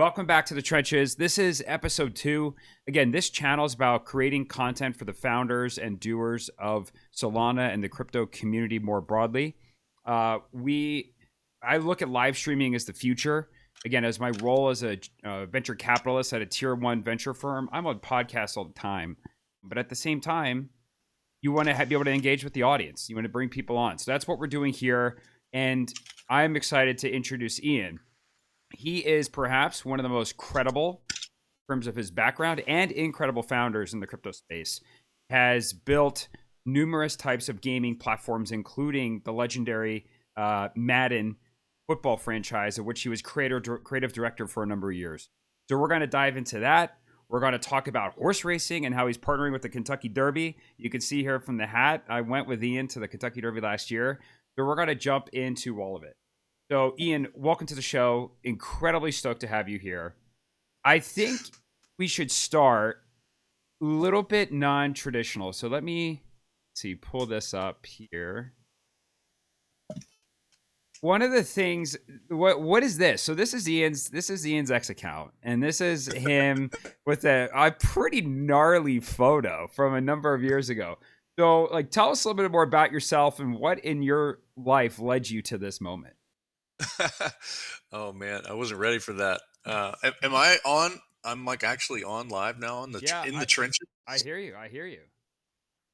Welcome back to the trenches. This is episode 2. Again, this channel is about creating content for the founders and doers of Solana and the crypto community more broadly. I look at live streaming as the future. Again, as my role as a venture capitalist at a tier 1 venture firm, I'm on podcasts all the time. But at the same time, you want to be able to engage with the audience. You want to bring people on. So that's what we're doing here. And I'm excited to introduce Ian. He is perhaps one of the most credible in terms of his background and incredible founders in the crypto space. Has built numerous types of gaming platforms, including the legendary Madden football franchise, of which he was creative director for a number of years. So we're going to dive into that. We're going to talk about horse racing and how he's partnering with the Kentucky Derby. You can see here from the hat, I went with Ian to the Kentucky Derby last year. So we're going to jump into all of it. So, Ian, welcome to the show. Incredibly stoked to have you here. I think we should start a little bit non-traditional. So let me pull this up here. One of the things, what is this? So this is Ian's X account, and this is him with a pretty gnarly photo from a number of years ago. So, tell us a little bit more about yourself and what in your life led you to this moment. Oh man, I wasn't ready for that. Am I on? I'm actually on live now in the trenches. I hear you.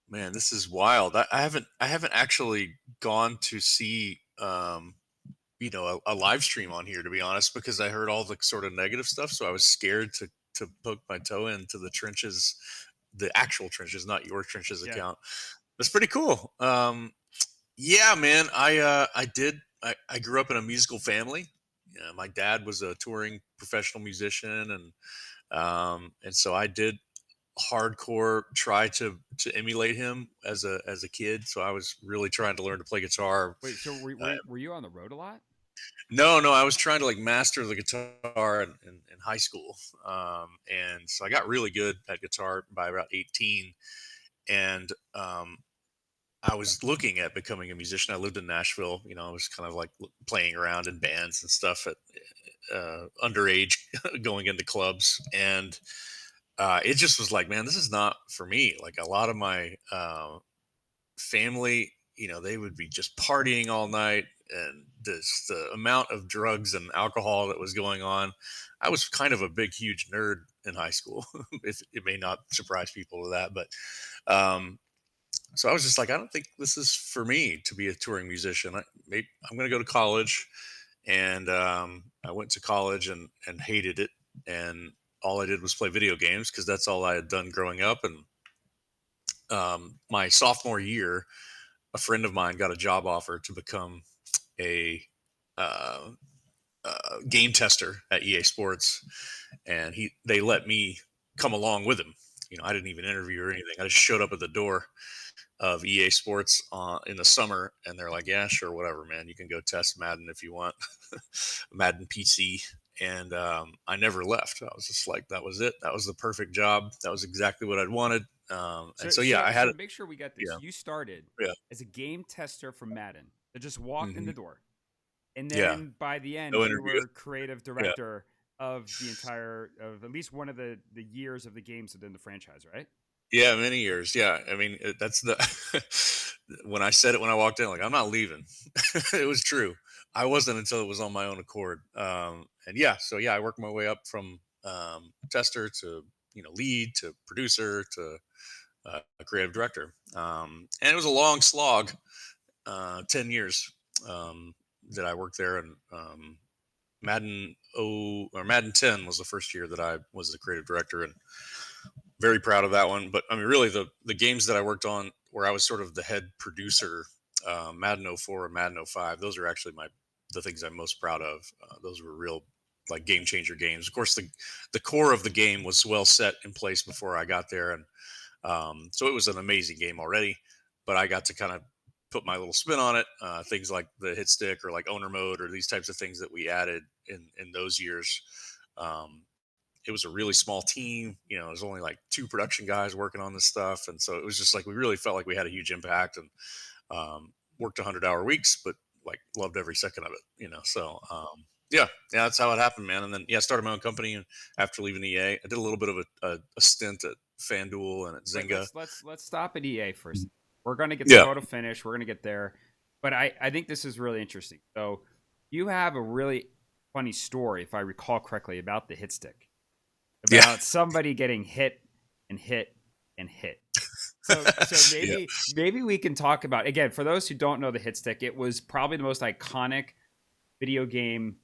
Man, this is wild. I haven't actually gone to see a live stream on here, to be honest, because I heard all the sort of negative stuff, so I was scared to poke my toe into the trenches, the actual trenches, not your trenches account. That's pretty cool. Yeah, man, I grew up in a musical family. My dad was a touring professional musician, and so I did hardcore try to emulate him as a kid. So I was really trying to learn to play guitar. Wait, so were you on the road a lot? No, I was trying to master the guitar in high school, and so I got really good at guitar by about 18, and I was looking at becoming a musician. I lived in Nashville. I was kind of playing around in bands and stuff at underage, going into clubs. And it just was man, this is not for me. A lot of my family, they would be just partying all night. And the amount of drugs and alcohol that was going on. I was kind of a big, huge nerd in high school. If it may not surprise people with that, but so I was just I don't think this is for me to be a touring musician. I'm going to go to college, and I went to college and hated it. And all I did was play video games because that's all I had done growing up. And my sophomore year, a friend of mine got a job offer to become a uh, game tester at EA Sports, and they let me come along with him. I didn't even interview or anything. I just showed up at the door of EA Sports in the summer, and they're like, "Yeah, sure, whatever, man. You can go test Madden if you want, Madden PC." And I never left. I was just that was it. That was the perfect job. That was exactly what I'd wanted. I had to make sure we got this. Yeah, You started as a game tester for Madden. That just walked in the door, and then by the end, no you interview. were creative director of the entire of at least one of the years of the games within the franchise, right? Yeah, many years. Yeah, I mean that's the when I said it when I walked in, I'm not leaving. It was true. I wasn't until it was on my own accord. I worked my way up from tester to lead to producer to a creative director, and it was a long slog. 10 years that I worked there, and Madden 10 was the first year that I was the creative director, and very proud of that one. But I mean, really, the games that I worked on where I was sort of the head producer, Madden 04 and Madden 05, those are actually the things I'm most proud of. Those were real game changer games. Of course, the core of the game was well set in place before I got there, and so it was an amazing game already. But I got to kind of put my little spin on it. Things like the hit stick or owner mode or these types of things that we added in those years. It was a really small team. There was only 2 production guys working on this stuff. And so it was just we really felt like we had a huge impact, and worked 100-hour weeks, but loved every second of it, So Yeah, yeah, that's how it happened, man. And then yeah, I started my own company, and after leaving EA, I did a little bit of a stint at FanDuel and at Wait, Zynga. let's stop at EA for a second. We're gonna get the Yeah, photo finish. We're gonna get there, but I think this is really interesting. So you have a really funny story, if I recall correctly, about the hit stick, yeah, about somebody getting hit and hit and hit. So yeah, maybe we can talk about, again, for those who don't know the hit stick. It was probably the most iconic video game,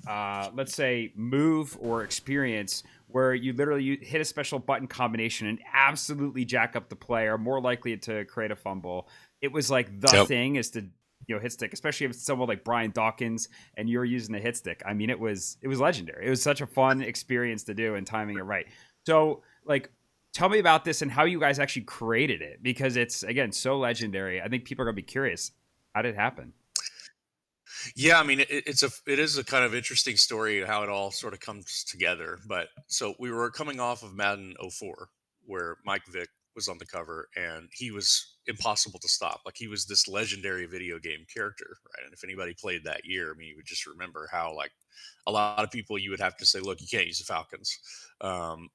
let's say, move or experience, where you literally hit a special button combination and absolutely jack up the player, more likely to create a fumble. It was like the yep. thing is to, hit stick, especially if it's someone like Brian Dawkins and you're using the hit stick. I mean, it was legendary. It was such a fun experience to do and timing it right. So like, tell me about this and how you guys actually created it, because it's, again, so legendary. I think people are gonna be curious. How did it happen? Yeah, I mean, it is a kind of interesting story how it all sort of comes together. But so we were coming off of Madden '04, where Mike Vick was on the cover, and he was impossible to stop. Like he was this legendary video game character, right? And if anybody played that year, I mean, you would just remember how like a lot of people you would have to say, look, you can't use the Falcons.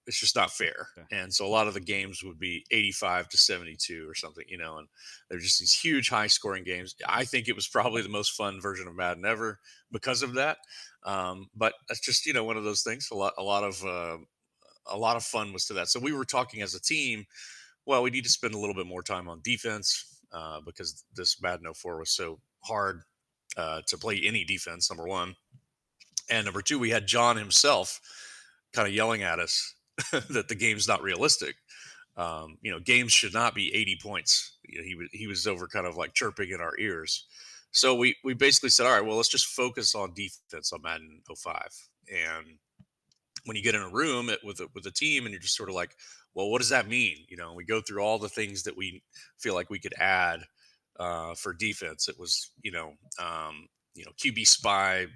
It's just not fair. Yeah. And so a lot of the games would be 85 to 72 or something, you know, and they're just these huge high scoring games. I think it was probably the most fun version of Madden ever because of that. But that's just, you know, one of those things. A lot of fun was to that. So we were talking as a team, well, we need to spend a little bit more time on defense because this Madden '04 was so hard to play any defense, number one. And number two, we had John himself kind of yelling at us that the game's not realistic. You know, games should not be 80 points. You know, he was over kind of like chirping in our ears. So we basically said, all right, well, let's just focus on defense on Madden '05. And when you get in a room with a team and you're just sort of like, well, what does that mean? You know, we go through all the things that we feel like we could add for defense. It was, you know, QB spy.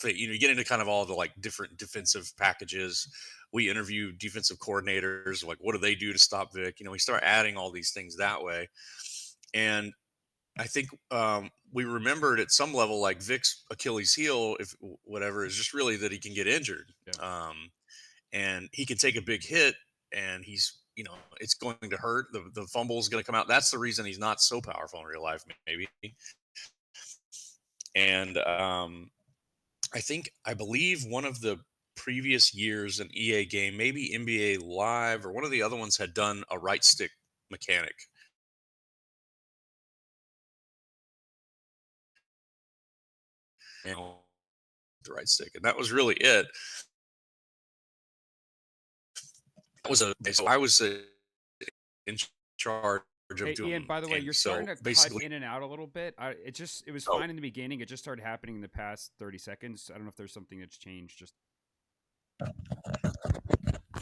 You know, you get into kind of all the like different defensive packages. We interview defensive coordinators, like what do they do to stop Vic? You know, we start adding all these things that way, and I think we remembered at some level, like Vic's Achilles heel, if whatever, is just really that he can get injured. Yeah. Um, and he can take a big hit and he's, you know, it's going to hurt. The fumble is going to come out. That's the reason he's not so powerful in real life, maybe. And I believe one of the previous years an EA game, maybe NBA Live or one of the other ones, had done a right stick mechanic. You know, the right stick, and that was really it. That was a so I was in charge of Hey, Ian, doing, by the way, and you're starting so to cut basically, in and out a little bit. It was oh, fine in the beginning. It just started happening in the past 30 seconds. I don't know if there's something that's changed. Just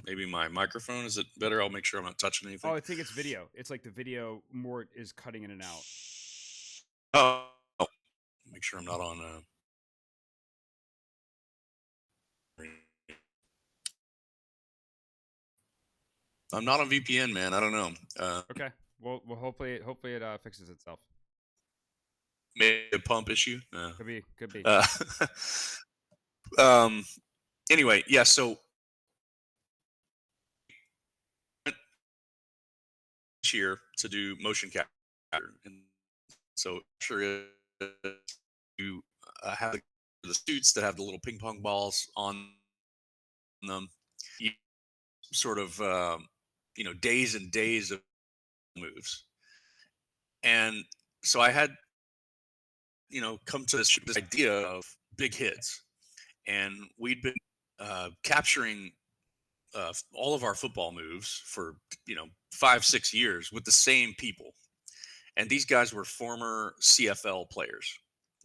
maybe my microphone is it better? I'll make sure I'm not touching Oh, anything. I think it's video. It's like the video more is cutting in and out. Oh, make sure I'm not on. I'm not on VPN, man. I don't know. Okay. Well, hopefully it fixes itself. Maybe a pump issue. Could be. Uh, um. Anyway, yeah. So here to do motion capture, and so sure you have the suits that have the little ping pong balls on them. You sort of you know, days and days of moves, and so I had, you know, come to this idea of big hits, and we'd been capturing all of our football moves for, you know, 5 6 years with the same people, and these guys were former CFL players,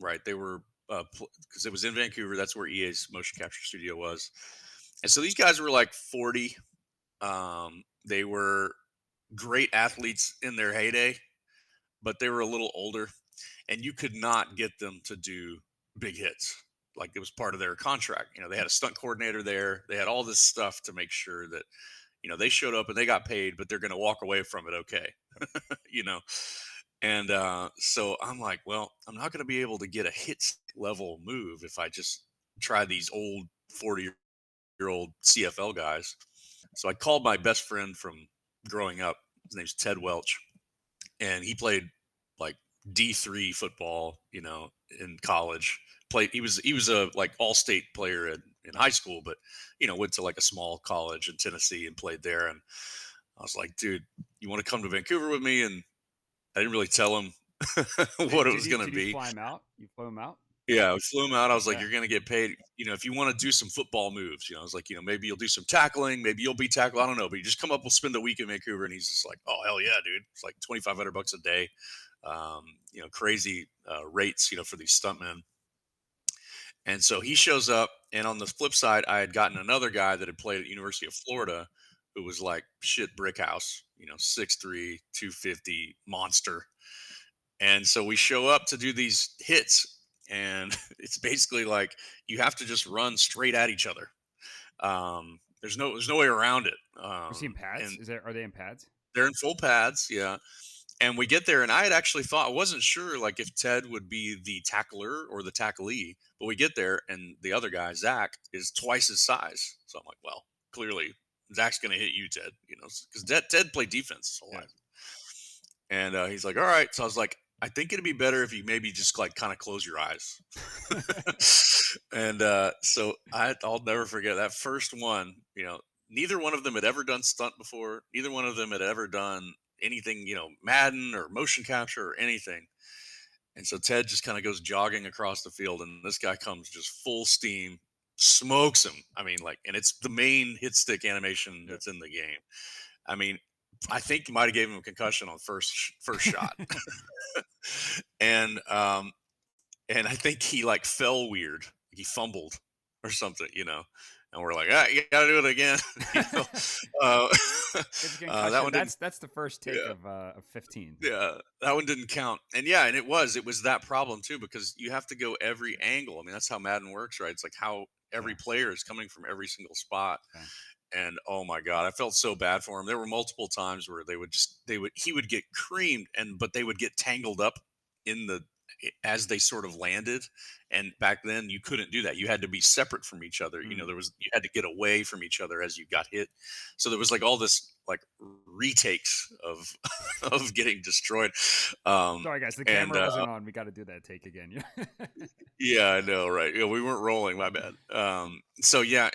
right? They were because it was in Vancouver. That's where EA's motion capture studio was, and so these guys were like 40. They were great athletes in their heyday, but they were a little older, and you could not get them to do big hits. Like it was part of their contract. You know, they had a stunt coordinator there. They had all this stuff to make sure that, you know, they showed up and they got paid, but they're going to walk away from it okay. You know, and so I'm like, well, I'm not going to be able to get a hit level move if I just try these old 40-year-old CFL guys. So I called my best friend from growing up. His name's Ted Welch, and he played like D3 football, in college. Played he was a like all-state player in high school, but went to like a small college in Tennessee and played there. And I was like, dude, you want to come to Vancouver with me? And I didn't really tell him what it Did was you going to did you be. fly him out? You flew him out? Yeah, I flew him out. I was like, Yeah. "You're gonna get paid. If you want to do some football moves, I was like, maybe you'll do some tackling, maybe you'll be tackled. I don't know, but you just come up, we'll spend a week in Vancouver." And he's just like, "Oh hell yeah, dude! It's like $2,500 a day, crazy rates, for these stuntmen." And so he shows up, and on the flip side, I had gotten another guy that had played at University of Florida, who was like shit brick house, 6'3", 250 monster. And so we show up to do these hits, and it's basically like you have to just run straight at each other. There's no way around it. Was he in pads? And Are they in pads? they're in full pads, yeah. And we get there, and I had actually thought, I wasn't sure like if Ted would be the tackler or the tacklee, but we get there, and the other guy, Zach, is twice his size. So I'm like, well, clearly Zach's going to hit you, Ted. Because Ted played defense his whole Yeah. life. And he's like, all right. So I was like, I think it'd be better if you maybe just like kind of close your eyes. And so I'll never forget that first one. Neither one of them had ever done stunt before. Neither one of them had ever done anything, Madden or motion capture or anything. And so Ted just kind of goes jogging across the field, and this guy comes just full steam, smokes him. I mean, like, and it's the main hit stick animation Yeah. that's in the game. I mean, I think you might have gave him a concussion on first shot. And I think he like fell weird. He fumbled or something, and we're like, you gotta do it again. you know? uh, It's a that concussion. one didn't. That's the first take Yeah, of 15. yeah, that one didn't count. And yeah, and it was that problem too, because you have to go every angle. I mean, that's how Madden works, right? It's like how every Yeah. player is coming from every single spot. Yeah. And oh my god, I felt so bad for him. There were multiple times where he would get creamed, but they would get tangled up in the as they sort of landed. And back then you couldn't do that. You had to be separate from each other. Mm. You had to get away from each other as you got hit. So there was like all this like retakes of of getting destroyed. Sorry, guys. The And camera wasn't on. We got to do that take again. Yeah, I know, right? Yeah, we weren't rolling. My bad. So yeah,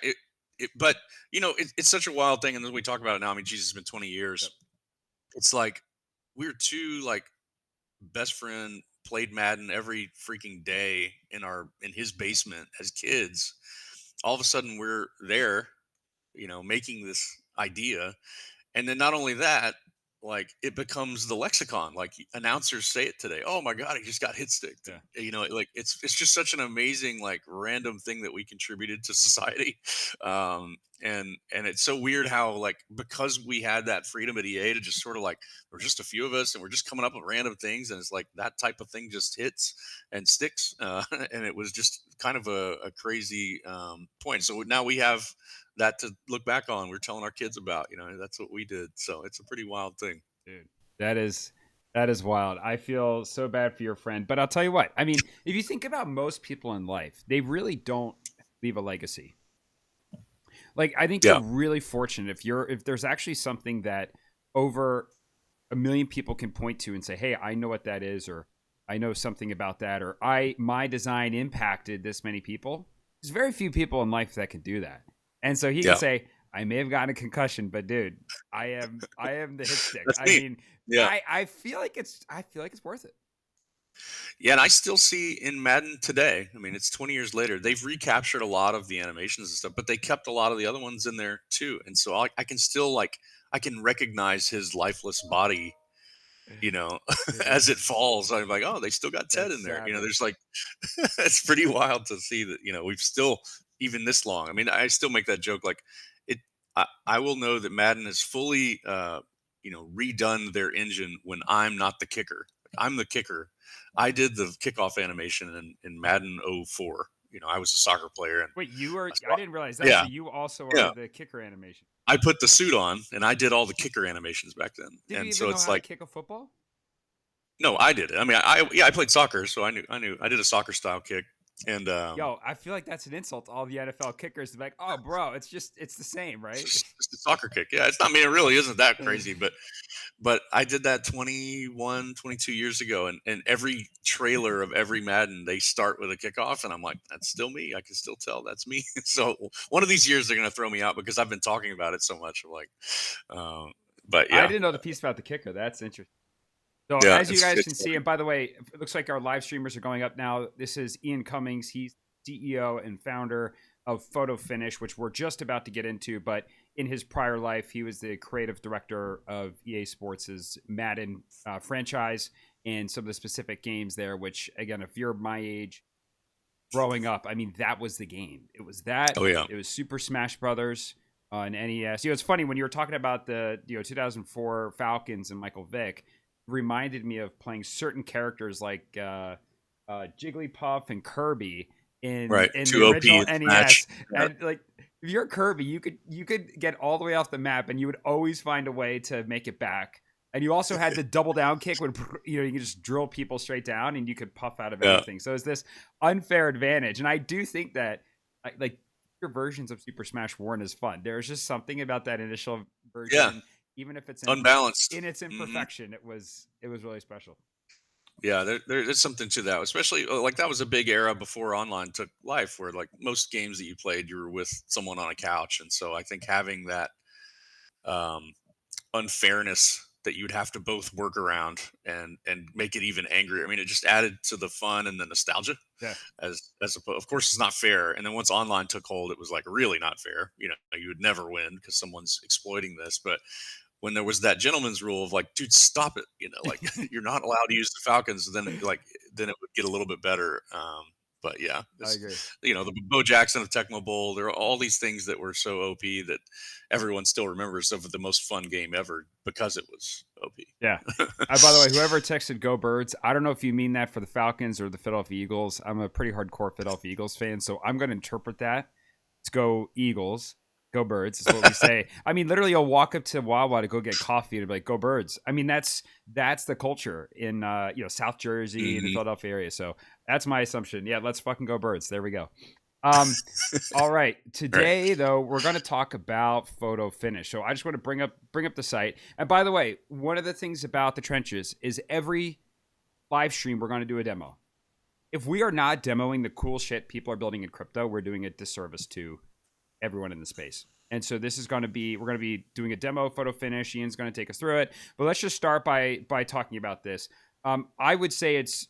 but it's such a wild thing, and then we talk about it now. I mean, Jesus, it's been 20 years. Yep. It's like we're two like best friend played Madden every freaking day in his basement as kids. All of a sudden, we're there, making this idea, and then not only that, like it becomes the lexicon. Like announcers say it today. Oh my god, he just got hit sticked. Yeah. Like it's just such an amazing like random thing that we contributed to society. And it's so weird how like because we had that freedom at EA to just sort of like we're just a few of us and we're just coming up with random things, and it's like that type of thing just hits and sticks. And it was just kind of a crazy point. So now we have that to look back on. We're telling our kids about, that's what we did. So it's a pretty wild thing. Dude, that is wild. I feel so bad for your friend, but I'll tell you what. I mean, if you think about most people in life, they really don't leave a legacy. Like I think you're Yeah. really fortunate if there's actually something that over a million people can point to and say, "Hey, I know what that is," or "I know something about that," or my design impacted this many people." There's very few people in life that can do that. And so he can Yeah. say, I may have gotten a concussion, but dude, I am the hit stick. That's I neat. mean, Yeah. I feel like it's worth it. Yeah. And I still see in Madden today, I mean, it's 20 years later, they've recaptured a lot of the animations and stuff, but they kept a lot of the other ones in there too. And so I can still like, I can recognize his lifeless body, Dude, as it falls. I'm like, oh, they still got Ted that's in there. savage. There's like, it's pretty wild to see that, we've still, even this long. I mean, I still make that joke. Like it, I will know that Madden has fully, redone their engine when I'm not the kicker. I'm the kicker. I did the kickoff animation in Madden '04. I was a soccer player, and Wait, I I saw, didn't realize that. So yeah, you also yeah. are the kicker animation. I put the suit on and I did all the kicker animations back then. Did you And even so know it's how to like, kick a football? no, I did it. I mean, I played soccer, so I knew I did a soccer style kick. And Yo, I feel like that's an insult to all the NFL kickers. They're like, oh, bro, it's the same, it's right? just a soccer kick. Yeah, it's not. I mean, it really isn't that crazy, but I did that 21, 22 years ago, and every trailer of every Madden, they start with a kickoff, and I'm like, that's still me. I can still tell that's me. So one of these years they're gonna throw me out because I've been talking about it so much. I'm like, um, but I yeah, didn't know the piece about the kicker. That's interesting. So yeah, as you guys can it's see, and by the way, it looks like our live streamers are going up now. This is Ian Cummings. He's CEO and founder of Photo Finish, which we're just about to get into. But in his prior life, he was the creative director of EA Sports' Madden franchise and some of the specific games there. Which, again, if you're my age, growing up, I mean, that was the game. It was that. oh yeah, It was Super Smash Brothers on NES. It's funny when you were talking about the 2004 Falcons and Michael Vick. Reminded me of playing certain characters like Jigglypuff and Kirby right. in the Two OP original in Smash. NES, and like if you're Kirby, you could get all the way off the map, and you would always find a way to make it back. And you also had the double down kick when you could just drill people straight down, and you could puff out of Yeah, anything. So it's this unfair advantage, and I do think that like your versions of Super Smash weren't as fun. There's just something about that initial yeah, version, even if it's unbalanced. in its Hmm. imperfection, it was really special. Yeah, there's something to that, especially like that was a big era before online took life, where like most games that you played, you were with someone on a couch, and so I think having that um, unfairness that you'd have to both work around and make it even angrier. I mean, it just added to the fun and the nostalgia. Yeah. Of course, it's not fair. And then once online took hold, it was like really not fair. You know, you would never win because someone's exploiting this. But when there was that gentleman's rule of like, dude, stop it, like you're not allowed to use the Falcons, then it would get a little bit better. But yeah, I agree. the Bo Jackson of Tecmo Bowl. There are all these things that were so OP that everyone still remembers of the most fun game ever because it was OP. Yeah. By the way, whoever texted "Go Birds," I don't know if you mean that for the Falcons or the Philadelphia Eagles. I'm a pretty hardcore Philadelphia Eagles fan, so I'm going to interpret that. Let's go Eagles, go Birds. Is what we say. I mean, literally, you'll walk up to Wawa to go get coffee and be like, "Go Birds." I mean, that's the culture in South Jersey and the Hmm. Philadelphia area. So that's my assumption. Yeah, let's fucking go Birds. There we go. Um, all right. Right. Today, though, we're going to talk about Photo Finish. So I just want to bring up the site. And by the way, one of the things about the trenches is every live stream we're going to do a demo. If we are not demoing the cool shit people are building in crypto, we're doing a disservice to everyone in the space. And so this is going to be we're going to be doing a demo Photo Finish. Ian's going to take us through it. But let's just start by talking about this. I would say it's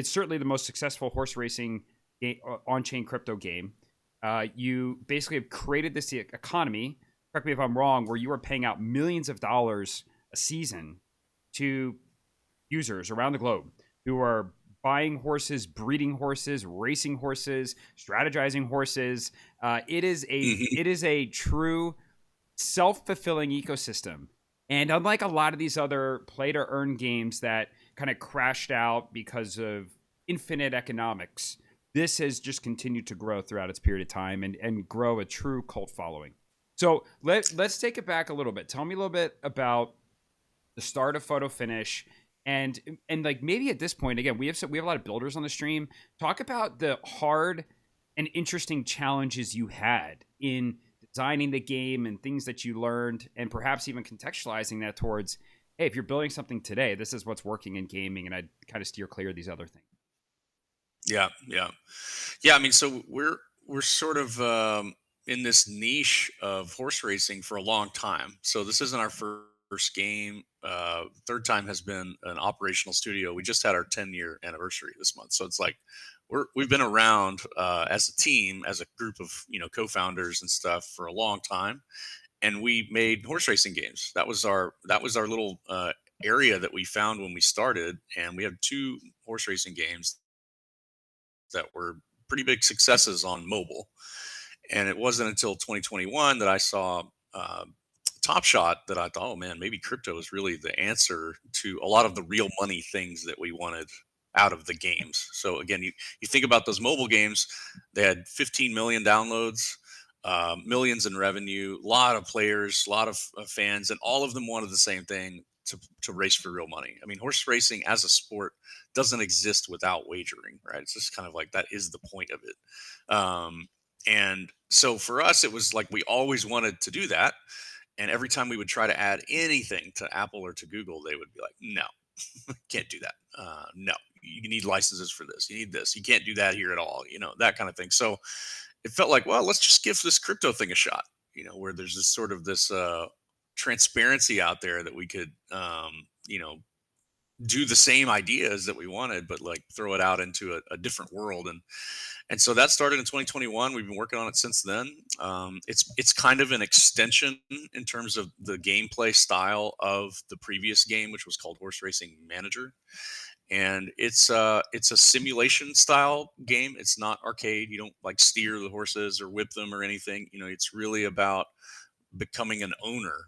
certainly the most successful horse racing on-chain crypto game. You basically have created this economy. Correct me if I'm wrong, where you are paying out millions of dollars a season to users around the globe who are buying horses, breeding horses, racing horses, strategizing horses. Hmm. It is a true self-fulfilling ecosystem. And unlike a lot of these other play to earn games that kind of crashed out because of infinite economics, this has just continued to grow throughout its period of time and grow a true cult following. So let's take it back a little bit. Tell me a little bit about the start of Photo Finish and like maybe at this point again we have a lot of builders on the stream. Talk about the hard and interesting challenges you had in designing the game and things that you learned, and perhaps even contextualizing that towards, hey, if you're building something today, this is what's working in gaming, and I'd kind of steer clear of these other things. Yeah, yeah, yeah. I mean, so we're sort of in this niche of horse racing for a long time. So this isn't our first game. Third time has been an operational studio. We just had our 10-year anniversary this month, so it's like we've been around as a team, as a group of co-founders and stuff for a long time, and we made horse racing games. That was our little area that we found when we started, and we have two horse racing games that were pretty big successes on mobile. And it wasn't until 2021 that I saw Top Shot that I thought, oh man, maybe crypto is really the answer to a lot of the real money things that we wanted out of the games. So again, you think about those mobile games, they had 15 million downloads, millions in revenue, a lot of players, a lot of fans, and all of them wanted the same thing. to race for real money. I mean, horse racing as a sport doesn't exist without wagering, right? It's just kind of like that is the point of it. And so for us, it was like we always wanted to do that. And every time we would try to add anything to Apple or to Google, they would be like, no, can't do that. No, you need licenses for this. You need this. You can't do that here at all. That kind of thing. So it felt like, well, let's just give this crypto thing a shot. Where there's this sort of this transparency out there that we could, do the same ideas that we wanted, but like throw it out into a different world. And so that started in 2021. We've been working on it since then. It's kind of an extension in terms of the gameplay style of the previous game, which was called Horse Racing Manager. And it's a simulation style game. It's not arcade. You don't like steer the horses or whip them or anything. It's really about becoming an owner,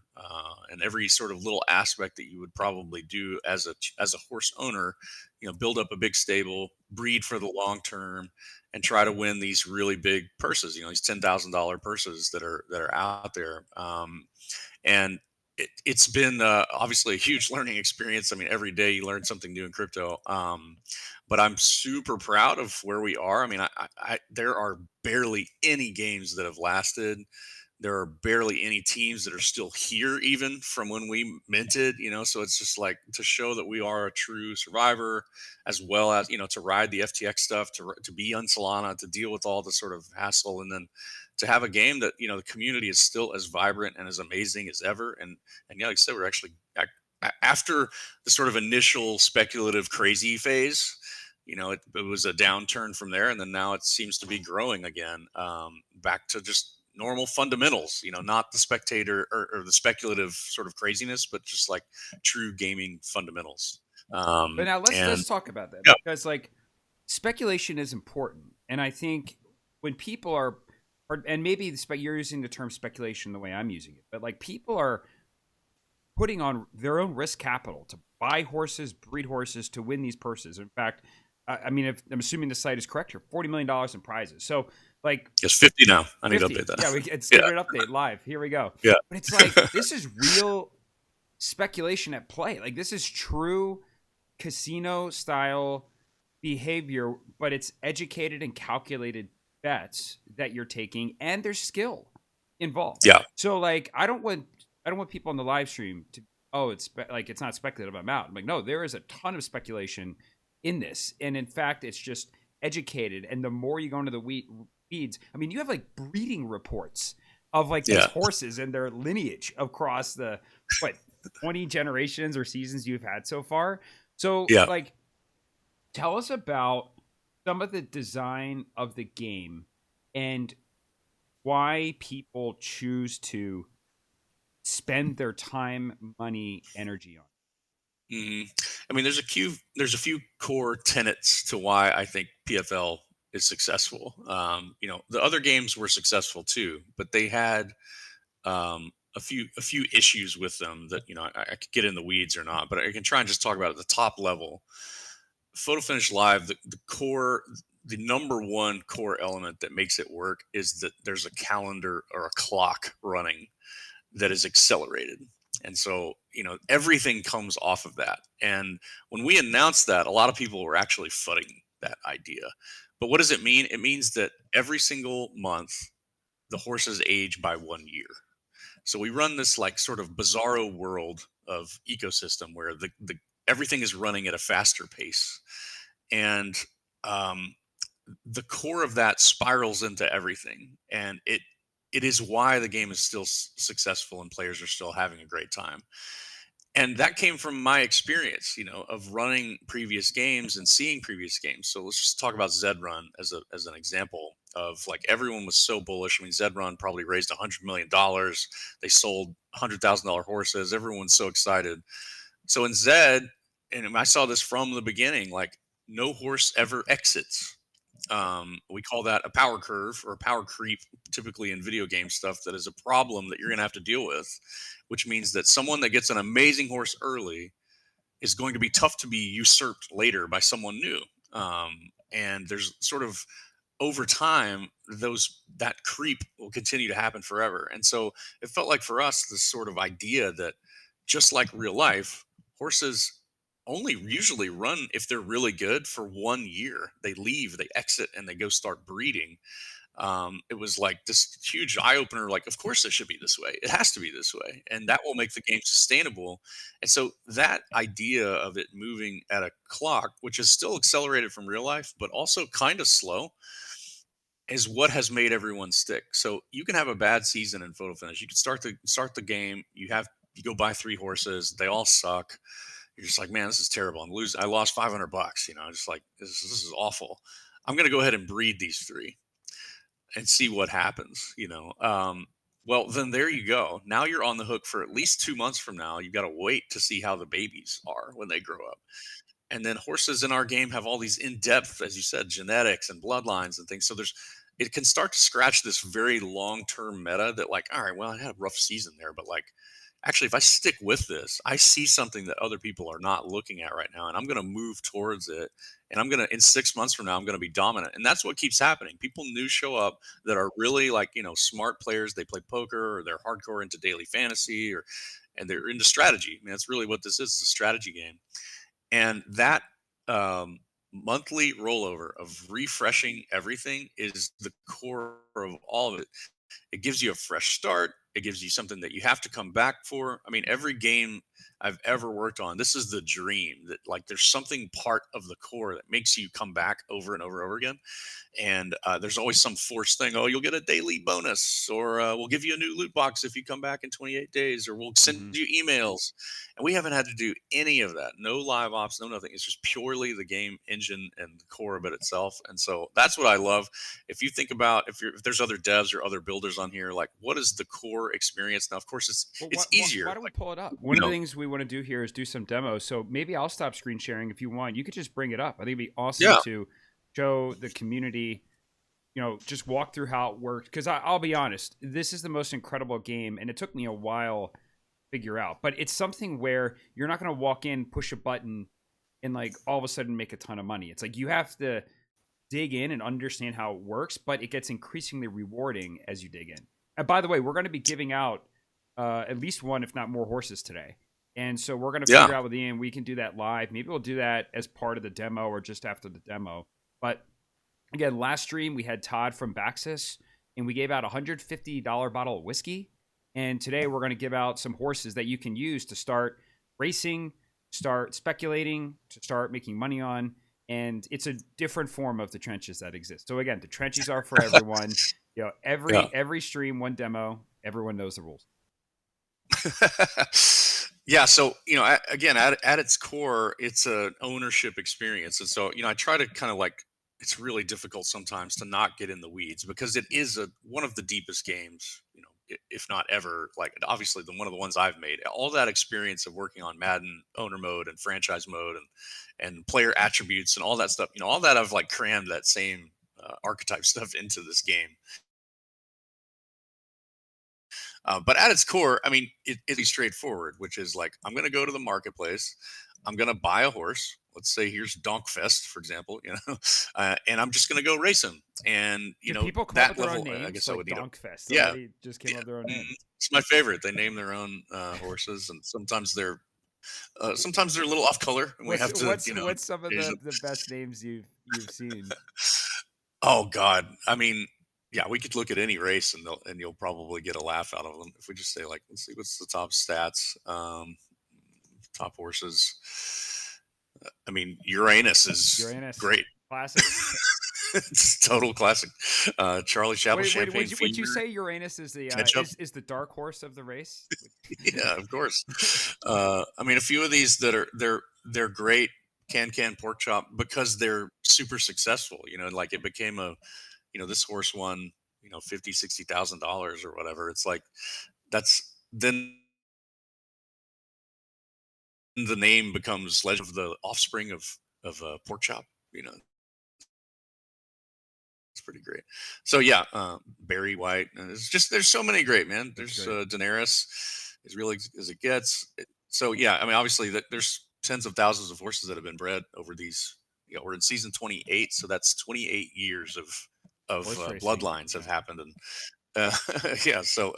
and every sort of little aspect that you would probably do as a horse owner. Build up a big stable, breed for the long term, and try to win these really big purses. These $10,000 purses that are out there. And it's been obviously a huge learning experience. I mean, every day you learn something new in crypto. But I'm super proud of where we are. I mean, there are barely any games that have lasted. There are barely any teams that are still here, even from when we minted. So it's just like to show that we are a true survivor, as well as to ride the FTX stuff, to be on Solana, to deal with all the sort of hassle, and then to have a game that the community is still as vibrant and as amazing as ever. And yeah, like I said, we're actually after the sort of initial speculative crazy phase. It was a downturn from there, and then now it seems to be growing again, back to just normal fundamentals, not the spectator or the speculative sort of craziness, but just like true gaming fundamentals. But now And let's talk about that, yeah, because like speculation is important, and I think when people are and maybe you're using the term speculation the way I'm using it, but like people are putting on their own risk capital to buy horses, breed horses, to win these purses. In fact, I mean, if I'm assuming the site is correct here, $40 million in prizes. So like it's 50 now. I need to 50. update that. Yeah, it's Yeah, giving an update live. Here we go. yeah, But it's like this is real speculation at play. Like this is true casino style behavior, but it's educated and calculated bets that you're taking, and there's skill involved. yeah, So like I don't want people on the live stream to like it's not speculative, I'm out. I'm like, no, there is a ton of speculation in this, and in fact it's just educated. And the more you go into the weeds, I mean, you have like breeding reports of like these yeah, horses and their lineage across the 20 generations or seasons you've had so far. So yeah. like tell us about some of the design of the game and why people choose to spend their time, money, energy on. hmm I mean, there's a few core tenets to why I think PFL is successful. The other games were successful too, but they had a few issues with them that I could get in the weeds or not, but I can try and just talk about at the top level. Photo Finish Live, the number one core element that makes it work is that there's a calendar or a clock running that is accelerated. And so, everything comes off of that. And when we announced that, a lot of people were actually footing that idea. But what does it mean? It means that every single month, the horses age by 1 year. So we run this like sort of bizarro world of ecosystem where the everything is running at a faster pace. And um, the core of that spirals into everything. And it is why the game is still successful and players are still having a great time. And that came from my experience, of running previous games and seeing previous games. So let's just talk about Zed Run as an example of like everyone was so bullish. I mean, Zed Run probably raised $100 million. They sold $100,000 horses. Everyone's so excited. So in Zed, and I saw this from the beginning, like no horse ever exits. We call that a power curve or a power creep, typically in video game stuff. That is a problem that you're going to have to deal with, which means that someone that gets an amazing horse early is going to be tough to be usurped later by someone new. And there's sort of over time, that creep will continue to happen forever. And so it felt like for us, this sort of idea that just like real life, horses only usually run if they're really good for 1 year. They leave, they exit, and they go start breeding. It was like this huge eye opener. Like, of course, it should be this way. It has to be this way, and that will make the game sustainable. And so that idea of it moving at a clock, which is still accelerated from real life, but also kind of slow, is what has made everyone stick. So you can have a bad season in photo finish. You can start the game. You go buy 3 horses. They all suck. You're just like, man, this is terrible. I'm losing. I lost $500. Just like this is awful. I'm gonna go ahead and breed these 3 and see what happens. Well, then there you go. Now you're on the hook for at least 2 months from now. You've got to wait to see how the babies are when they grow up. And then horses in our game have all these in-depth, as you said, genetics and bloodlines and things. So it can start to scratch this very long-term meta that, like, all right, well, I had a rough season there, but like, actually, if I stick with this, I see something that other people are not looking at right now, and I'm going to move towards it. And I'm going to, in 6 months from now, I'm going to be dominant. And that's what keeps happening. People new show up that are really, like, smart players. They play poker, or they're hardcore into daily fantasy, and they're into strategy. I mean, that's really what this is. It's a strategy game. And that monthly rollover of refreshing everything is the core of all of it. It gives you a fresh start. It gives you something that you have to come back for. I mean, every game I've ever worked on, this is the dream that, like, there's something part of the core that makes you come back over and over and over again. And there's always some forced thing. Oh, you'll get a daily bonus, or we'll give you a new loot box if you come back in 28 days, or we'll send Hmm. you emails. And we haven't had to do any of that. No live ops, no nothing. It's just purely the game engine and the core of it itself. And so that's what I love. If you think about, if there's other devs or other builders on here, like, what is the core experience? Now, of course, Well, it's why easier. don't we Like, pull it up? One you of the know, things we want to do here is do some demos. So maybe I'll stop screen sharing if you want. You could just bring it up. I think it'd be awesome yeah, to show the community, just walk through how it works. Because I'll be honest, this is the most incredible game, and it took me a while to figure out. But it's something where you're not going to walk in, push a button, and like all of a sudden make a ton of money. It's like you have to dig in and understand how it works, but it gets increasingly rewarding as you dig in. And by the way, we're going to be giving out at least one, if not more, horses today. And so we're going to yeah. figure out with Ian, we can do that live. Maybe we'll do that as part of the demo or just after the demo. But again, last stream we had Todd from Baxis, and we gave out a $150 bottle of whiskey. And today we're going to give out some horses that you can use to start racing, start speculating, to start making money on. And it's a different form of the trenches that exist. So again, the trenches are for everyone. Yeah. Every stream, one demo. Everyone knows the rules. Yeah, so again, at its core, it's an ownership experience. And so I try to kind of, like, it's really difficult sometimes to not get in the weeds, because it is one of the deepest games, if not ever. Like, obviously, one of the ones I've made. All that experience of working on Madden owner mode and franchise mode and player attributes and all that stuff, all that, I've, like, crammed that same archetype stuff into this game. But at its core, I mean, it's straightforward, which is like, I'm going to go to the marketplace. I'm going to buy a horse. Let's say here's Donkfest, for example, and I'm just going to go race him. And, Do people come up with that their own level, I names guess I like would need a, Donkfest? yeah, Somebody just came yeah. up with their own name. It's my favorite. They name their own horses, and sometimes they're a little off color, and we What's have to, what's some of change them. the best names you've seen? Oh God. I mean, yeah, we could look at any race, and you'll probably get a laugh out of them. If we just say, like, let's see what's the top stats, top horses. I mean, Uranus is Uranus, great. classic. It's total classic. Charlie Chaplin, Wait, Champagne would you Fever, say Uranus is the Ketchup. is the dark horse of the race? Yeah, of course. I mean, a few of these that are they're great. Can pork chop, because they're super successful. Like, it became this horse won, 50, $60,000 or whatever. It's like, that's then the name becomes legend of the offspring of pork chop. You know, it's pretty great. So yeah, Barry White. There's so many great, man. That's There's great. Daenerys, as real as it gets. So yeah, I mean, obviously that there's tens of thousands of horses that have been bred over these. We're in season 28, so that's 28 years of Horse racing. bloodlines have Yeah. happened. Uh, yeah. So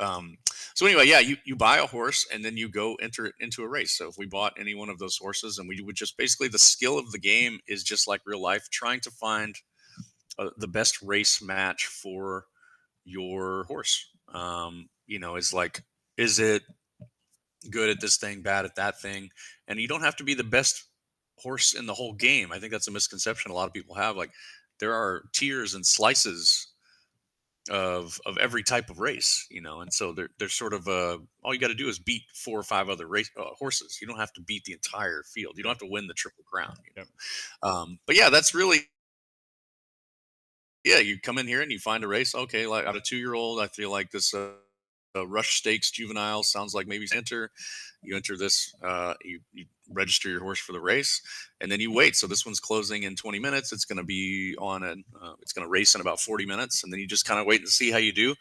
anyway, yeah, you buy a horse and then you go enter it into a race. So if we bought any one of those horses, and we would just basically, the skill of the game is just like real life, trying to find the best race match for your horse. Is like, is it good at this thing, bad at that thing? And you don't have to be the best horse in the whole game. I think that's a misconception a lot of people have. Like, there are tiers and slices of every type of race, and so there's sort of all you got to do is beat 4 or 5 other race horses. You don't have to beat the entire field. You don't Yep. have to win the Triple Crown. Yep. But yeah, that's really, yeah. You come in here and you find a race. Okay, like, out of 2-year-old, I feel like this Rush Stakes Juvenile sounds like maybe enter. You enter this. You register your horse for the race, and then you wait. So this one's closing in 20 minutes. It's going to be on, and it's going to race in about 40 minutes, and then you just kind of wait and see how you do.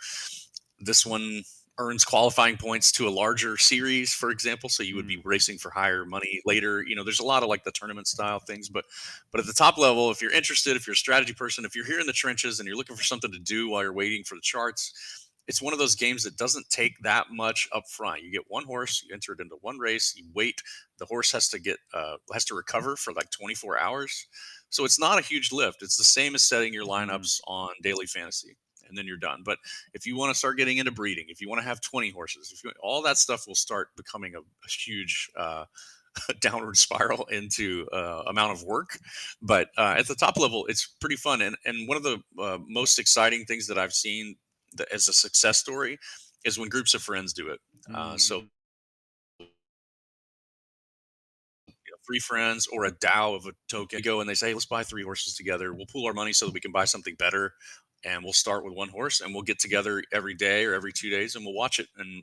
This one earns qualifying points to a larger series, for example. So you would be racing for higher money later. There's a lot of like the tournament style things, but at the top level, if you're interested, if you're a strategy person, if you're here in the trenches and you're looking for something to do while you're waiting for the charts, it's one of those games that doesn't take that much up front. You get one horse, you enter it into one race, you wait. The horse has to recover for like 24 hours. So it's not a huge lift. It's the same as setting your lineups on daily fantasy, and then you're done. But if you want to start getting into breeding, if you want to have 20 horses, all that stuff will start becoming a huge downward spiral into amount of work. But at the top level, it's pretty fun. And one of the most exciting things that I've seen as a success story is when groups of friends do it. So Mhm. 3 friends or a DAO of a token go and they say, let's buy 3 horses together. We'll pool our money so that we can buy something better. And we'll start with one horse and we'll get together every day or every 2 days and we'll watch it and,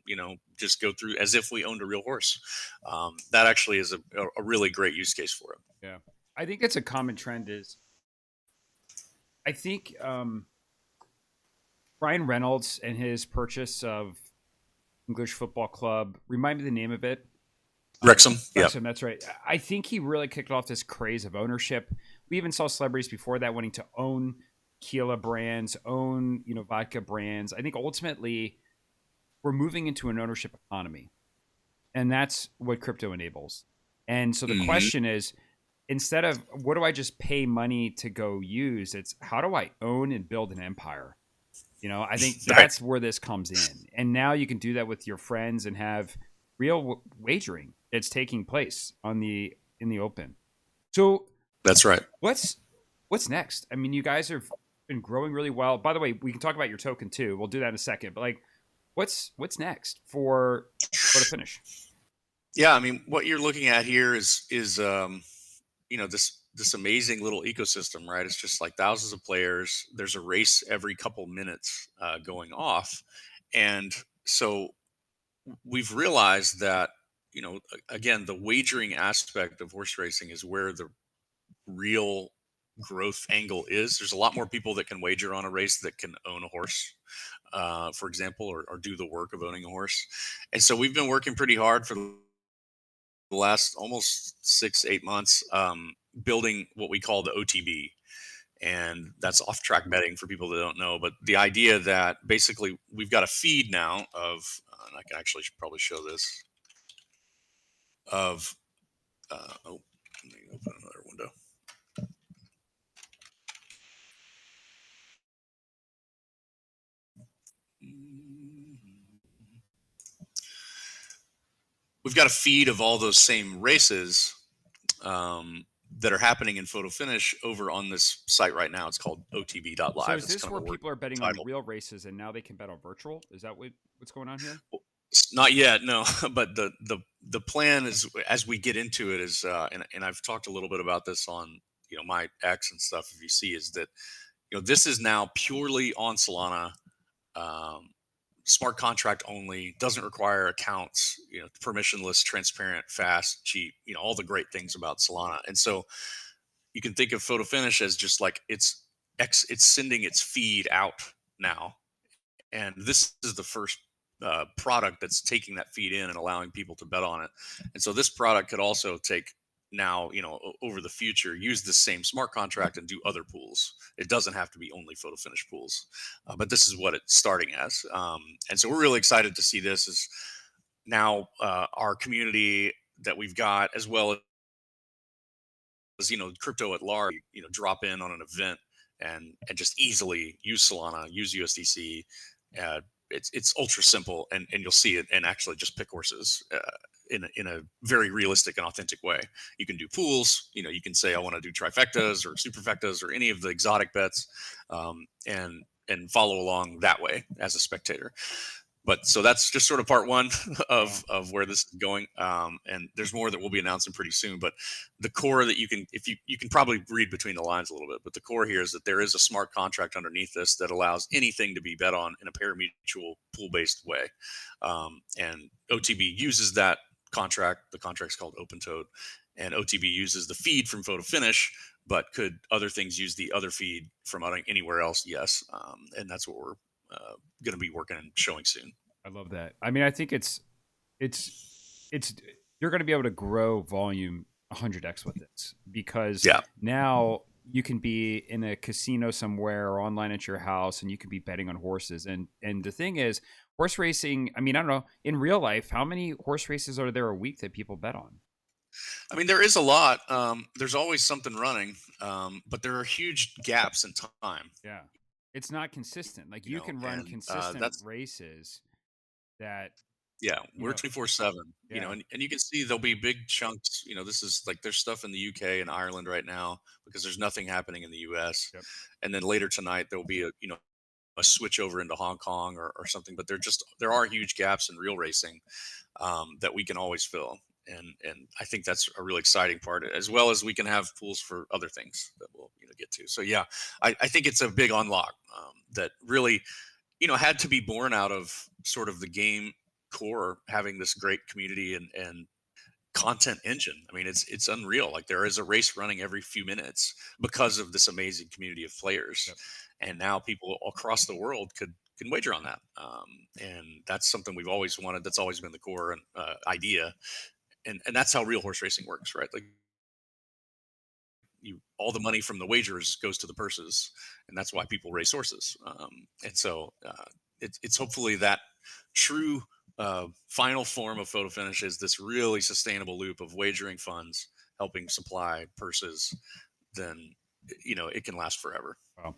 just go through as if we owned a real horse. That actually is a really great use case for it. Yeah. I think it's a common trend is I think Ryan Reynolds and his purchase of English Football Club, remind me the name of it. Wrexham. Yeah. Wrexham, that's right. I think he really kicked off this craze of ownership. We even saw celebrities before that wanting to own Keela brands, own, vodka brands. I think ultimately we're moving into an ownership economy. And that's what crypto enables. And so the Hmm. question is, instead of what do I just pay money to go use, it's how do I own and build an empire? I think Right. that's where this comes in. And now you can do that with your friends and have real wagering that's taking place in the open. So That's right. what's what's next? I mean, you guys have been growing really well. By the way, we can talk about your token too. We'll do that in a second. But like, what's next for photo finish? Yeah. I mean, what you're looking at here is this amazing little ecosystem, right? It's just like thousands of players. There's a race every couple minutes going off, and so we've realized that again, the wagering aspect of horse racing is where the real growth angle is. There's a lot more people that can wager on a race that can own a horse, for example, or do the work of owning a horse. And so we've been working pretty hard for the last almost 6-8 months, building what we call the OTB. And that's off track betting for people that don't know. But the idea that basically we've got a feed now of, and I can actually probably show this, of, oh, let me open another window. We've got a feed of all those same races that are happening in photo finish over on this site right now. It's called So otb.live. is It's this kind of where a working people are betting on title. real races and now they can bet on virtual? Is that what's going on here? Not yet, no. But the plan is, as we get into it, is and I've talked a little bit about this on my X and stuff. If you see, is that this is now purely on Solana, um, smart contract only, doesn't require accounts, permissionless, transparent, fast, cheap, all the great things about Solana. And so you can think of photo finish as just like it's sending its feed out now, and this is the first product that's taking that feed in and allowing people to bet on it. And so this product could also take now, over the future, use the same smart contract and do other pools. It doesn't have to be only photo finish pools, but this is what it's starting as. And so we're really excited to see this as now our community that we've got, as well as crypto at large, drop in on an event and just easily use Solana, use USDC. It's ultra simple, and you'll see it, and actually just pick horses in a very realistic and authentic way. You can do pools. You can say I want to do trifectas or superfectas or any of the exotic bets, and follow along that way as a spectator. But so that's just sort of part one Wow. of where this is going, and there's more that we'll be announcing pretty soon. But the core that if you can probably read between the lines a little bit, but the core here is that there is a smart contract underneath this that allows anything to be bet on in a pari-mutuel pool based way, and OTB uses that contract. The contract's called open tote, and OTB uses the feed from photo finish. But could other things use the other feed from anywhere else? Yes, and that's what we're going to be working and showing soon. I love that. I mean, I think it's it's you're going to be able to grow volume 100x with this, because Yeah. now you can be in a casino somewhere or online at your house, and you can be betting on horses. And the thing is, horse racing, I mean, I don't know, in real life, how many horse races are there a week that people bet on? I mean, there is a lot. There's always something running, but there are huge gaps in time, Yeah. It's not consistent. Like, you can run and consistent that's races that, yeah. you We're know, 24/7, yeah. and you can see there'll be big chunks. This is like there's stuff in the UK and Ireland right now because there's nothing happening in the US, Yep. and then later tonight there'll be a switch over into Hong Kong or something. But there are huge gaps in real racing, that we can always fill. And I think that's a really exciting part, as well as we can have pools for other things that we'll get to. So yeah, I think it's a big unlock, that really had to be born out of sort of the game core having this great community and content engine. I mean, it's unreal. Like, there is a race running every few minutes because of this amazing community of players, Yep. and now people across the world can wager on that. And that's something we've always wanted. That's always been the core and idea, and that's how real horse racing works, right? Like, all the money from the wagers goes to the purses, and that's why people race horses. And so it's hopefully that true final form of photo finish is this really sustainable loop of wagering funds helping supply purses. Then it can last forever. Wow.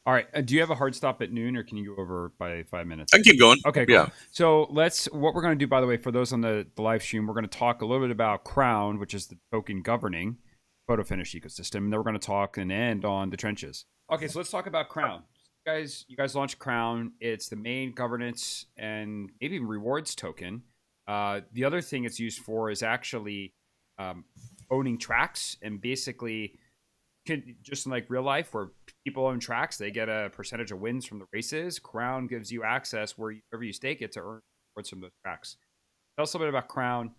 All right. Do you have a hard stop at noon, or can you go over by 5 minutes? I can keep going. Okay, cool. Yeah. So what we're going to do, by the way, for those on the live stream, we're going to talk a little bit about Crown, which is the token governing photo finish ecosystem. And then we're going to talk and end on the trenches. Okay, so let's talk about Crown. You guys launched Crown. It's the main governance and maybe even rewards token. The other thing it's used for is actually owning tracks, and basically, just like real life where people own tracks, they get a percentage of wins from the races. Crown gives you access wherever you stake it to earn rewards from those tracks. Tell us a little bit about Crown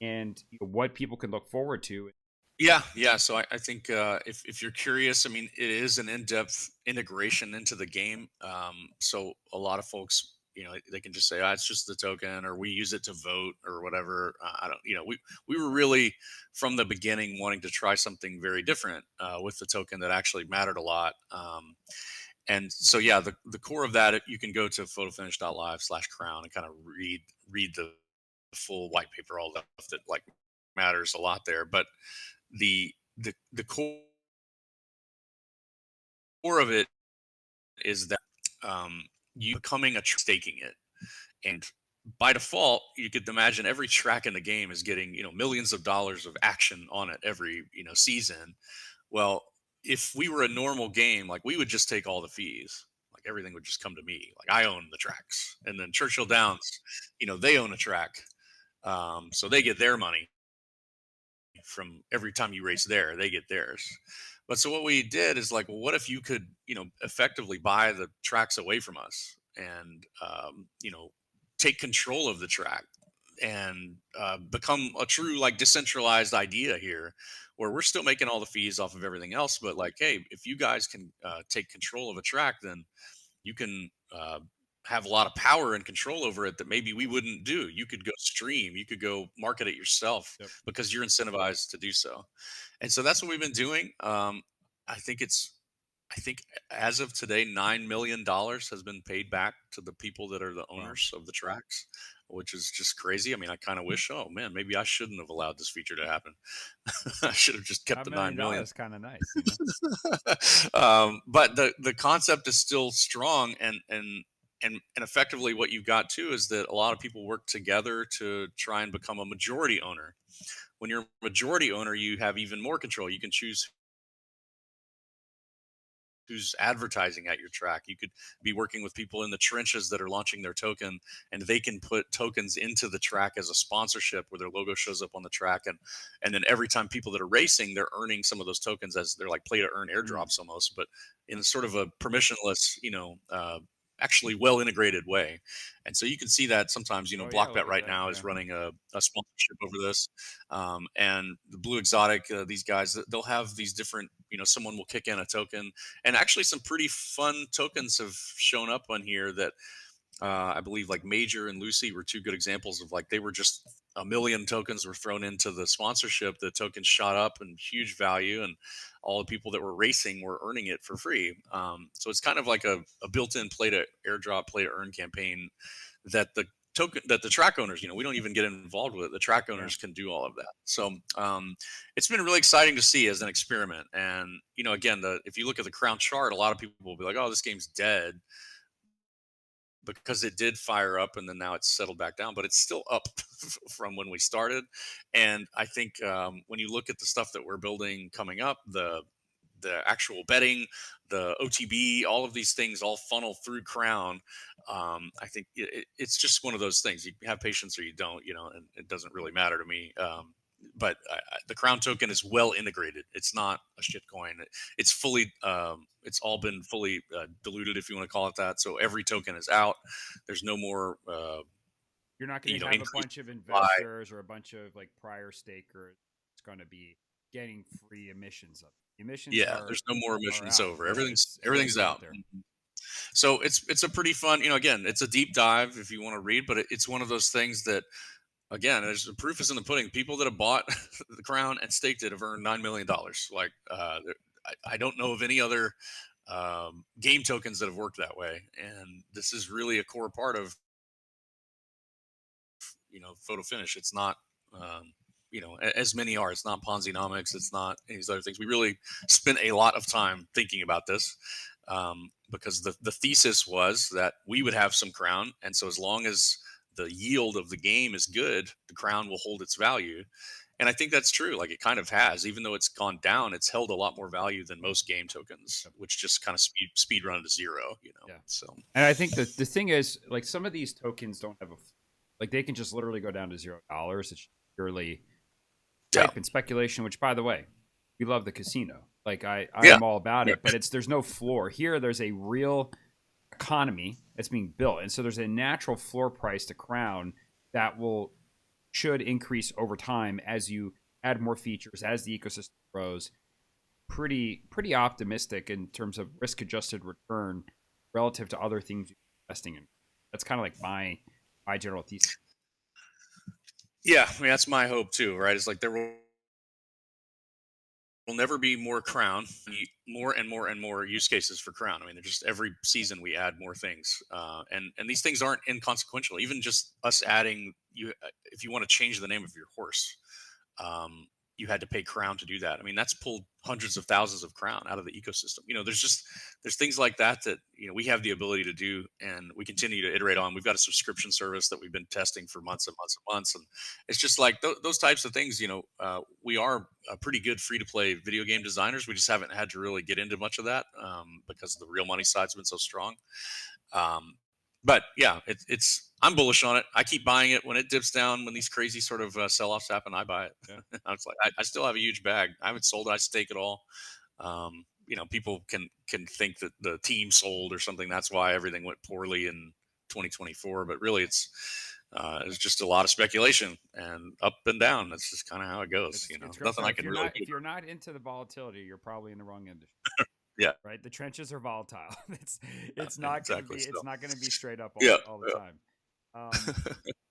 and what people can look forward to. Yeah. So I think if you're curious, I mean, it is an in-depth integration into the game. So a lot of folks, they can just say, it's just the token, or we use it to vote or whatever. I don't, we were really from the beginning wanting to try something very different with the token that actually mattered a lot. And so yeah, the core of that, you can go to photofinish.live/crown and kind of read the full white paper, all that stuff that like matters a lot there. But the core of it is that you becoming staking it, and by default you could imagine every track in the game is getting millions of dollars of action on it every season. Well, if we were a normal game, like, we would just take all the fees, like everything would just come to me, like I own the tracks, and then Churchill Downs, they own a track, so they get their money from every time you race there, they get theirs. But so what we did is like, well, what if you could, effectively buy the tracks away from us, and, take control of the track, and become a true, like, decentralized idea here, where we're still making all the fees off of everything else. But like, hey, if you guys can take control of a track, then you can have a lot of power and control over it that maybe we wouldn't do. You could go stream, you could go market it yourself Yep. because you're incentivized to do so. And so that's what we've been doing. I think it's, I think as of today, $9 million has been paid back to the people that are the Wow. owners of the tracks, which is just crazy. I mean, I kind of wish, oh man, maybe I shouldn't have allowed this feature to happen. I should have just kept Five the million 9 million. dollars, kind of nice, you know. But the concept is still strong, and effectively what you've got too is that a lot of people work together to try and become a majority owner. When you're a majority owner, you have even more control. You can choose who's advertising at your track. You could be working with people in the trenches that are launching their token, and they can put tokens into the track as a sponsorship where their logo shows up on the track. And then every time people that are racing, they're earning some of those tokens as they're like play to earn Mm, airdrops almost, but in sort of a permissionless, actually well integrated way. And so you can see that sometimes, oh yeah, Blockbet look at right that. now Yeah. is running a sponsorship over this. And the Blue Exotic, these guys, they'll have these different, someone will kick in a token, and actually some pretty fun tokens have shown up on here that I believe like Major and Lucy were two good examples of like they were just a million tokens were thrown into the sponsorship. The tokens shot up in huge value, and all the people that were racing were earning it for free. So it's kind of like a built-in play to airdrop, play to earn campaign that the track owners, we don't even get involved with it. The track Yeah. owners can do all of that. So it's been really exciting to see as an experiment. And again, if you look at the crown chart, a lot of people will be like, "Oh, this game's dead," because it did fire up and then now it's settled back down, but it's still up from when we started. And I think when you look at the stuff that we're building coming up, the actual betting, the OTB, all of these things all funnel through Crown. I think it's just one of those things. You have patience or you don't, and it doesn't really matter to me. But the Crown token is well integrated. It's not a shit coin. It's fully, it's all been fully diluted, if you want to call it that. So every token is out. There's no more, You're not going to have a increased bunch of supply. investors or a bunch of like prior stakers. It's going to be getting free emissions of it. Emissions Yeah, there's no more are emissions out. over. Yeah, Everything's everything's out. out there. So it's a pretty fun, again, it's a deep dive if you want to read, but it's one of those things that, again, there's the proof is in the pudding. People that have bought the crown and staked it have earned $9 million. Like, I don't know of any other game tokens that have worked that way, and this is really a core part of photo finish. It's not. As many are. It's not Ponzi-nomics. It's not any of these other things. We really spent a lot of time thinking about this because the thesis was that we would have some crown, and so as long as the yield of the game is good, the crown will hold its value. And I think that's true. Like it kind of has, even though it's gone down, it's held a lot more value than most game tokens, Yep. which just kind of speed run to zero. Yeah. So And I think that the thing is, like, some of these tokens don't have like, they can just literally go down to $0. It's purely yeah, hype and speculation, which, by the way, we love the casino. Like, I yeah, am all about yeah. it, but there's no floor. Here, there's a real economy that's being built. And so there's a natural floor price to Crown that should increase over time as you add more features, as the ecosystem grows. Pretty optimistic in terms of risk adjusted return relative to other things you're investing in. That's kind of like my general thesis. Yeah, I mean that's my hope too, right? It's like there will never be more crown, more and more and more use cases for crown. I mean, they're just every season we add more things, and these things aren't inconsequential. Even just us adding you, if you want to change the name of your horse, um, you had to pay crown to do that. I mean, that's pulled hundreds of thousands of crown out of the ecosystem. There's things like that that we have the ability to do, and we continue to iterate on. We've got a subscription service that we've been testing for months and months and months, and it's just like those types of things. We are pretty good free to play video game designers. We just haven't had to really get into much of that because the real money side's been so strong. Um, but yeah, it's I'm bullish on it. I keep buying it when it dips down. When these crazy sort of sell-offs happen, I buy it. Yeah. I was like, I still have a huge bag. I haven't sold it. I stake it all. People can think that the team sold or something. That's why everything went poorly in 2024. But really, it's just a lot of speculation and up and down. That's just kind of how it goes. It's great Nothing stuff. I can really do. If you're not into the volatility, you're probably in the wrong industry. Yeah. right? The trenches are volatile. it's Yeah, it's not going to exactly. be So, it's not going to be straight up yeah. all the time. Um,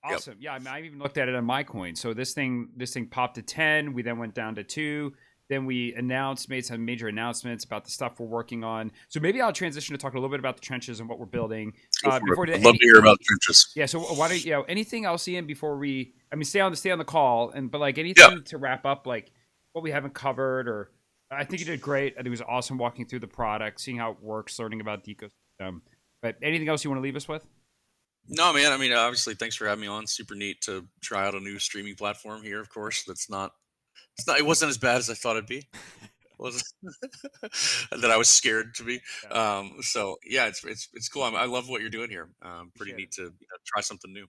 Yep. awesome. Yeah, I mean, I even looked at it on my coin. So this thing popped to 10. We then went down to 2. Then we made some major announcements about the stuff we're working on. So maybe I'll transition to talk a little bit about the trenches and what we're building. Go for it. Before I'd that, love to hear about trenches. yeah. So why don't anything else, Ian, before I mean, stay on the call, but like Yeah. anything to wrap up, like what we haven't covered, or I think you did great. I think it was awesome walking through the product, seeing how it works, learning about the ecosystem. But anything else you want to leave us with? No, man. I mean, obviously, thanks for having me on. Super neat to try out a new streaming platform here. Of course, that's not. It's not. It wasn't as bad as I thought it'd be. Was that I was scared to be. Yeah, So yeah, it's cool. I love what you're doing here. Pretty appreciate it. neat to try something new.